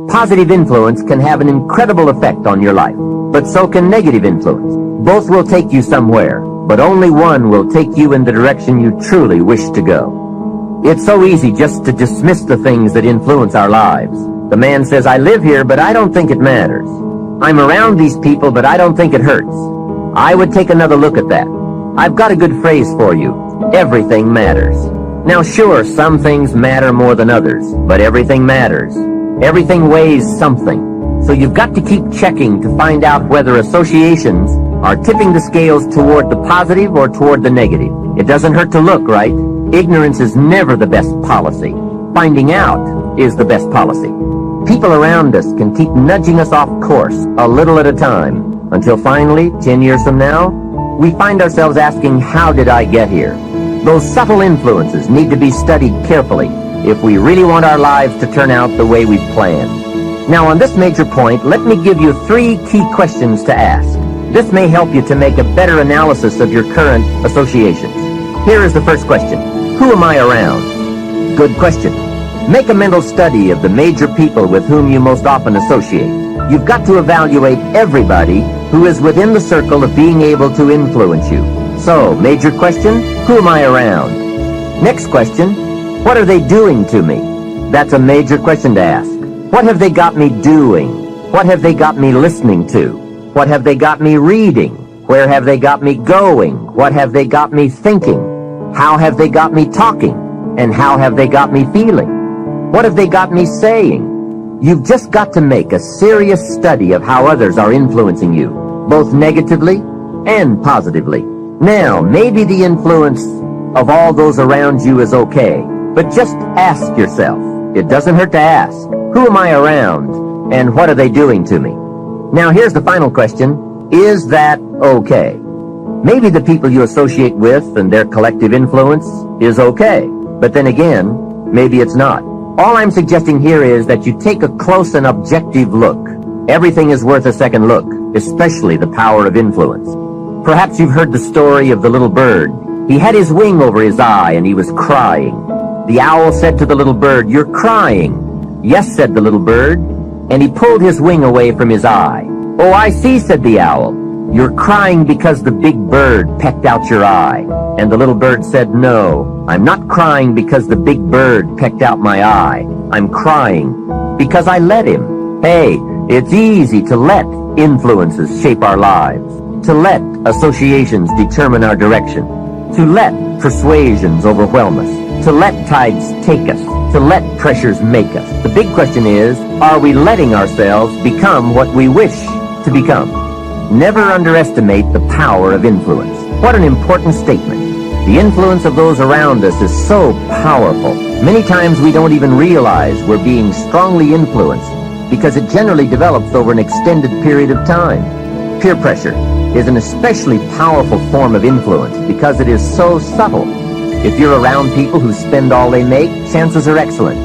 Positive influence can have an incredible effect on your life, but so can negative influence. Both will take you somewhere, but only one will take you in the direction you truly wish to go. It's so easy just to dismiss the things that influence our lives. The man says, I live here, but I don't think it matters. I'm around these people, but I don't think it hurts. I would take another look at that. I've got a good phrase for you. Everything matters. Now sure, some things matter more than others, but everything matters. Everything weighs something. So you've got to keep checking to find out whether associations are tipping the scales toward the positive or toward the negative. It doesn't hurt to look, right? Ignorance is never the best policy. Finding out is the best policy. People around us can keep nudging us off course a little at a time until finally, 10 years from now, we find ourselves asking, how did I get here? Those subtle influences need to be studied carefully if we really want our lives to turn out the way we've planned. Now, on this major point, let me give you 3 key questions to ask. This may help you to make a better analysis of your current associations. Here is the first question. Who am I around? Good question. Make a mental study of the major people with whom you most often associate. You've got to evaluate everybody who is within the circle of being able to influence you. So, major question, who am I around? Next question, what are they doing to me? That's a major question to ask. What have they got me doing? What have they got me listening to? What have they got me reading? Where have they got me going? What have they got me thinking? How have they got me talking? And how have they got me feeling? What have they got me saying? You've just got to make a serious study of how others are influencing you, both negatively and positively. Now, maybe the influence of all those around you is okay, but just ask yourself. It doesn't hurt to ask. Who am I around? And what are they doing to me? Now, here's the final question. Is that okay? Maybe the people you associate with and their collective influence is okay, but then again, maybe it's not. All I'm suggesting here is that you take a close and objective look. Everything is worth a second look, especially the power of influence. Perhaps you've heard the story of the little bird. He had his wing over his eye and he was crying. The owl said to the little bird, "You're crying." "Yes," said the little bird, and he pulled his wing away from his eye. "Oh, I see," said the owl. "You're crying because the big bird pecked out your eye." And the little bird said, "No, I'm not crying because the big bird pecked out my eye. I'm crying because I let him." Hey, it's easy to let influences shape our lives, to let associations determine our direction, to let persuasions overwhelm us, to let tides take us, to let pressures make us. The big question is, are we letting ourselves become what we wish to become? Never underestimate the power of influence. What an important statement. The influence of those around us is so powerful. Many times we don't even realize we're being strongly influenced because it generally develops over an extended period of time. Peer pressure is an especially powerful form of influence because it is so subtle. If you're around people who spend all they make, chances are excellent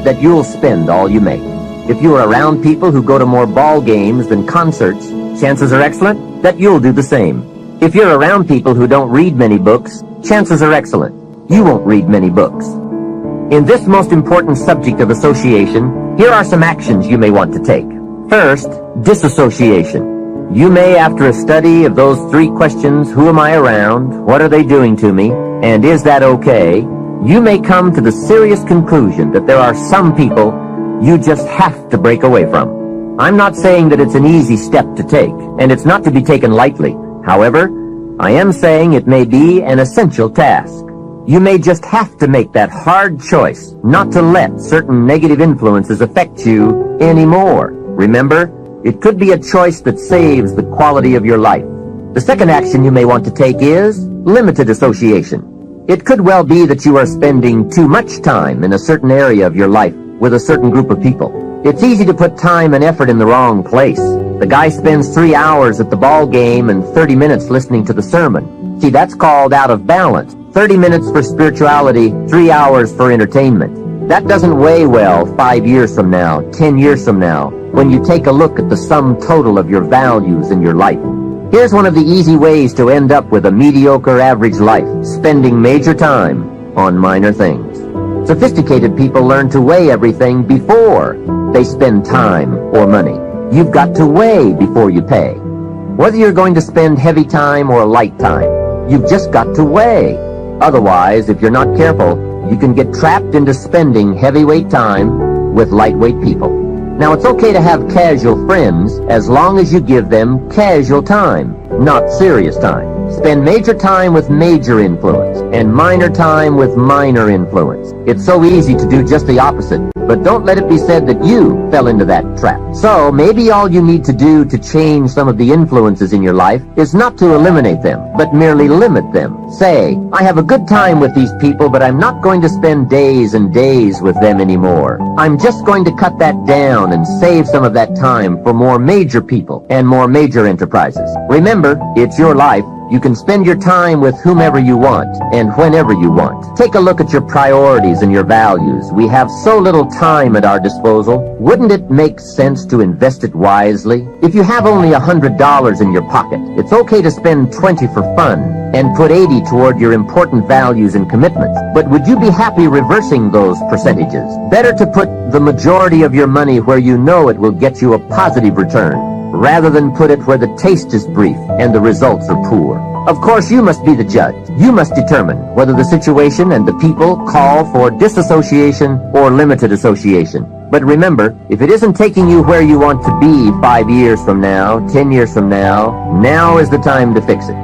that you'll spend all you make. If you're around people who go to more ball games than concerts, chances are excellent that you'll do the same. If you're around people who don't read many books, chances are excellent you won't read many books. In this most important subject of association, here are some actions you may want to take. First, disassociation. You may, after a study of those 3 questions, who am I around, what are they doing to me, and is that okay, you may come to the serious conclusion that there are some people you just have to break away from. I'm not saying that it's an easy step to take, and it's not to be taken lightly. However, I am saying it may be an essential task. You may just have to make that hard choice not to let certain negative influences affect you anymore. Remember, it could be a choice that saves the quality of your life. The second action you may want to take is limited association. It could well be that you are spending too much time in a certain area of your life with a certain group of people. It's easy to put time and effort in the wrong place. The guy spends 3 hours at the ball game and 30 minutes listening to the sermon. See, that's called out of balance. 30 minutes for spirituality, 3 hours for entertainment. That doesn't weigh well 5 years from now, 10 years from now, when you take a look at the sum total of your values in your life. Here's one of the easy ways to end up with a mediocre average life, spending major time on minor things. Sophisticated people learn to weigh everything before they spend time or money. You've got to weigh before you pay. Whether you're going to spend heavy time or light time, you've just got to weigh. Otherwise, if you're not careful, you can get trapped into spending heavyweight time with lightweight people. Now, it's okay to have casual friends as long as you give them casual time, not serious time. Spend major time with major influence and minor time with minor influence. It's so easy to do just the opposite, but don't let it be said that you fell into that trap. So maybe all you need to do to change some of the influences in your life is not to eliminate them, but merely limit them. Say, I have a good time with these people, but I'm not going to spend days and days with them anymore. I'm just going to cut that down and save some of that time for more major people and more major enterprises. Remember, it's your life. You can spend your time with whomever you want and whenever you want. Take a look at your priorities and your values. We have so little time at our disposal. Wouldn't it make sense to invest it wisely? If you have only $100 in your pocket, it's okay to spend 20 for fun and put 80 toward your important values and commitments. But would you be happy reversing those percentages? Better to put the majority of your money where you know it will get you a positive return, rather than put it where the taste is brief and the results are poor. Of course, you must be the judge. You must determine whether the situation and the people call for disassociation or limited association. But remember, if it isn't taking you where you want to be 5 years from now, 10 years from now is the time to fix it.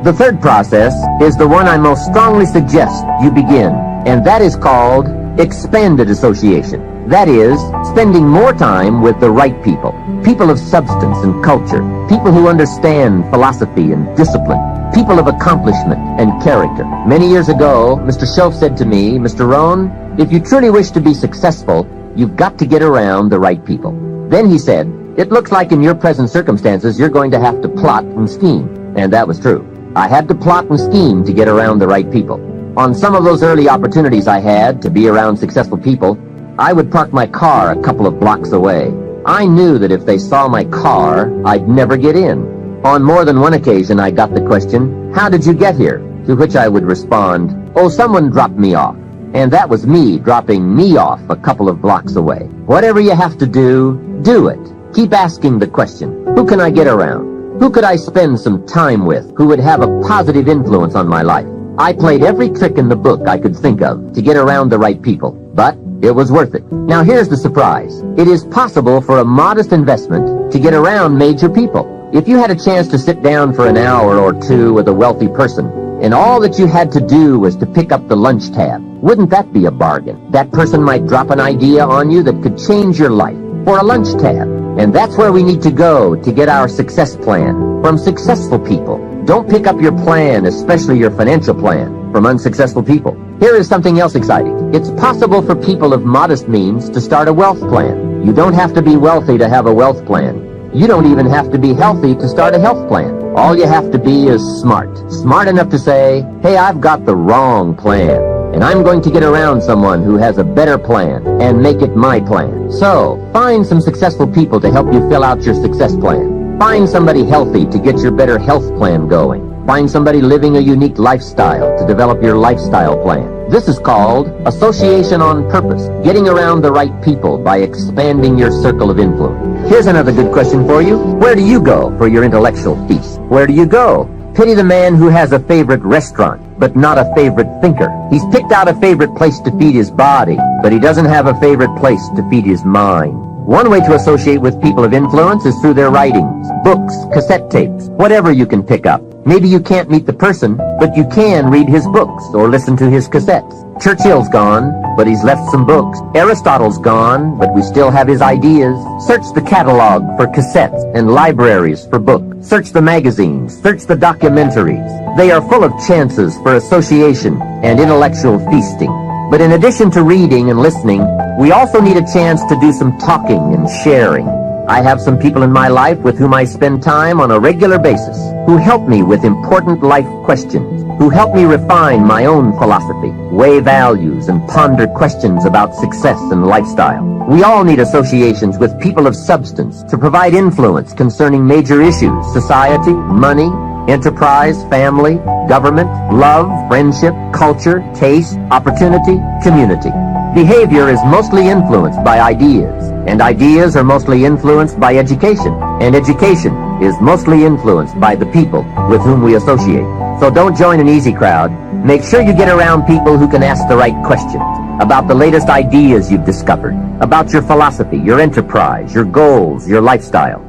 The third process is the one I most strongly suggest you begin, and that is called expanded association. That is, spending more time with the right people, people of substance and culture, people who understand philosophy and discipline, people of accomplishment and character. Many years ago, Mr. Schoaf said to me, Mr. Rohn, if you truly wish to be successful, you've got to get around the right people. Then he said, it looks like in your present circumstances you're going to have to plot and scheme. And that was true. I had to plot and scheme to get around the right people. On some of those early opportunities I had to be around successful people, I would park my car a couple of blocks away. I knew that if they saw my car, I'd never get in. On more than one occasion, I got the question, how did you get here? To which I would respond, oh, someone dropped me off. And that was me dropping me off a couple of blocks away. Whatever you have to do it. Keep asking the question, who can I get around? Who could I spend some time with who would have a positive influence on my life? I played every trick in the book I could think of to get around the right people, but it was worth it. Now here's the surprise. It is possible for a modest investment to get around major people. If you had a chance to sit down for an hour or two with a wealthy person, and all that you had to do was to pick up the lunch tab, wouldn't that be a bargain? That person might drop an idea on you that could change your life for a lunch tab. And that's where we need to go to get our success plan from successful people. Don't pick up your plan, especially your financial plan, from unsuccessful people. Here is something else exciting. It's possible for people of modest means to start a wealth plan. You don't have to be wealthy to have a wealth plan. You don't even have to be healthy to start a health plan. All you have to be is smart. Smart enough to say, hey, I've got the wrong plan, and I'm going to get around someone who has a better plan and make it my plan. So, find some successful people to help you fill out your success plan. Find somebody healthy to get your better health plan going. Find somebody living a unique lifestyle to develop your lifestyle plan. This is called association on purpose, getting around the right people by expanding your circle of influence. Here's another good question for you. Where do you go for your intellectual feast? Where do you go? Pity the man who has a favorite restaurant, but not a favorite thinker. He's picked out a favorite place to feed his body, but he doesn't have a favorite place to feed his mind. One way to associate with people of influence is through their writings, books, cassette tapes, whatever you can pick up. Maybe you can't meet the person, but you can read his books or listen to his cassettes. Churchill's gone, but he's left some books. Aristotle's gone, but we still have his ideas. Search the catalog for cassettes and libraries for books. Search the magazines. Search the documentaries. They are full of chances for association and intellectual feasting. But in addition to reading and listening, we also need a chance to do some talking and sharing. I have some people in my life with whom I spend time on a regular basis, who help me with important life questions, who help me refine my own philosophy, weigh values, and ponder questions about success and lifestyle. We all need associations with people of substance to provide influence concerning major issues: society, money, enterprise, family, government, love, friendship, culture, taste, opportunity, community. Behavior is mostly influenced by ideas, and ideas are mostly influenced by education, and education is mostly influenced by the people with whom we associate. So don't join an easy crowd. Make sure you get around people who can ask the right questions about the latest ideas you've discovered, about your philosophy, your enterprise, your goals, your lifestyle.